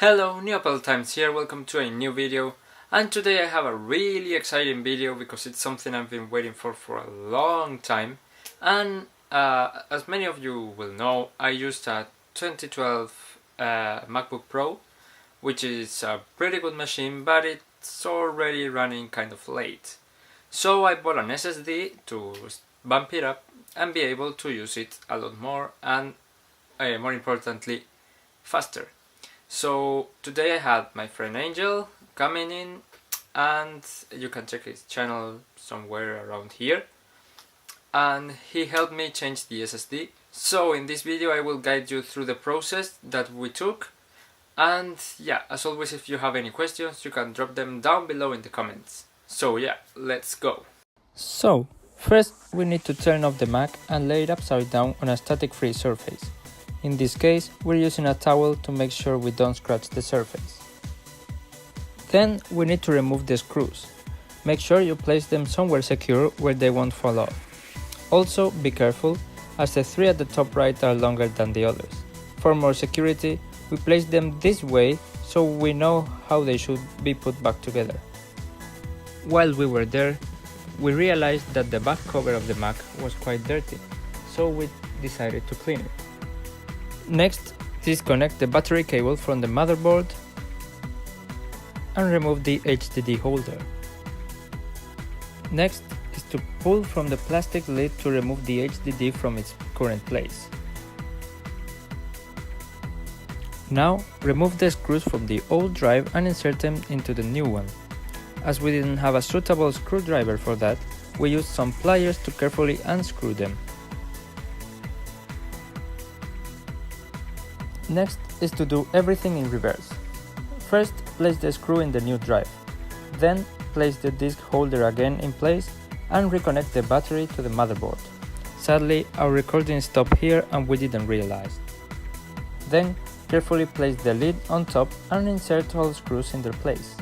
Hello, NewAppleTutorials here, welcome to a new video, and today I have a really exciting video because it's something I've been waiting for a long time. And as many of you will know, I used a 2012 MacBook Pro, which is a pretty good machine, but it's already running kind of late. So I bought an SSD to bump it up and be able to use it a lot more and more importantly, faster. So today I had my friend Angel coming in, and you can check his channel somewhere around here, and he helped me change the SSD. So in this video I will guide you through the process that we took, and yeah, as always, if you have any questions you can drop them down below in the comments. So yeah, let's go. So first we need to turn off the Mac and lay it upside down on a static free surface. In this case, we're using a towel to make sure we don't scratch the surface. Then we need to remove the screws. Make sure you place them somewhere secure where they won't fall off. Also, be careful, as the three at the top right are longer than the others. For more security, we place them this way so we know how they should be put back together. While we were there, we realized that the back cover of the Mac was quite dirty, so we decided to clean it. Next, disconnect the battery cable from the motherboard and remove the HDD holder. Next is to pull from the plastic lid to remove the HDD from its current place. Now, remove the screws from the old drive and insert them into the new one. As we didn't have a suitable screwdriver for that, we used some pliers to carefully unscrew them. Next is to do everything in reverse. First, place the screw in the new drive. Then, place the disc holder again in place and reconnect the battery to the motherboard. Sadly, our recording stopped here and we didn't realize. Then, carefully place the lid on top and insert all screws in their place.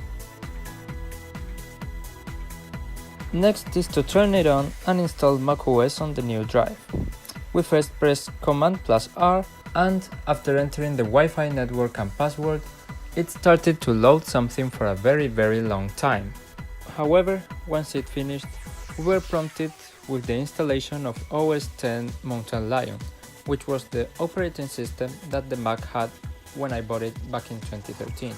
Next is to turn it on and install macOS on the new drive. We first press Command+R, and after entering the Wi-Fi network and password, it started to load something for a very long time. However, once it finished, we were prompted with the installation of OS X Mountain Lion, which was the operating system that the Mac had when I bought it back in 2013.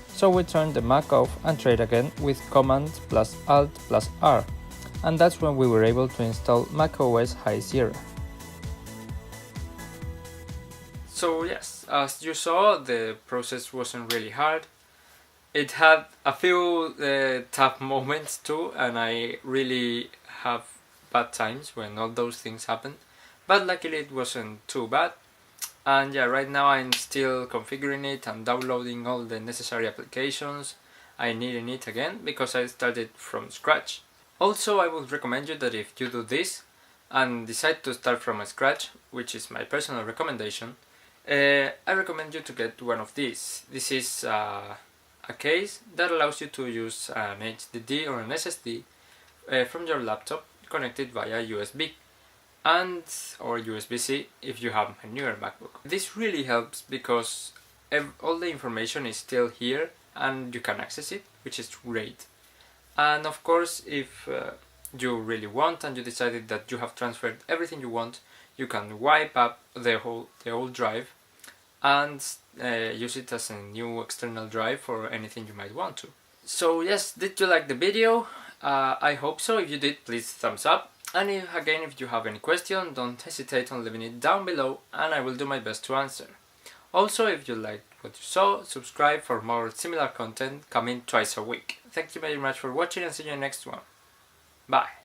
So we turned the Mac off and tried again with Command+Alt+R, and that's when we were able to install macOS High Sierra. So yes, as you saw, the process wasn't really hard. It had a few tough moments too, and I really have bad times when all those things happen, but luckily it wasn't too bad. And yeah, right now I'm still configuring it and downloading all the necessary applications I need in it again, because I started from scratch. Also, I would recommend you that if you do this and decide to start from scratch, which is my personal recommendation, I recommend you to get one of these. This is a case that allows you to use an HDD or an SSD from your laptop connected via USB or USB-C if you have a newer MacBook. This really helps because all the information is still here and you can access it, which is great. And of course, if you really want and you decided that you have transferred everything you want, you can wipe up the old drive and use it as a new external drive for anything you might want to. So yes, did you like the video? I hope so. If you did, please thumbs up. And if you have any question, don't hesitate on leaving it down below and I will do my best to answer. Also, if you liked what you saw, subscribe for more similar content coming twice a week. Thank you very much for watching and see you in the next one. Bye!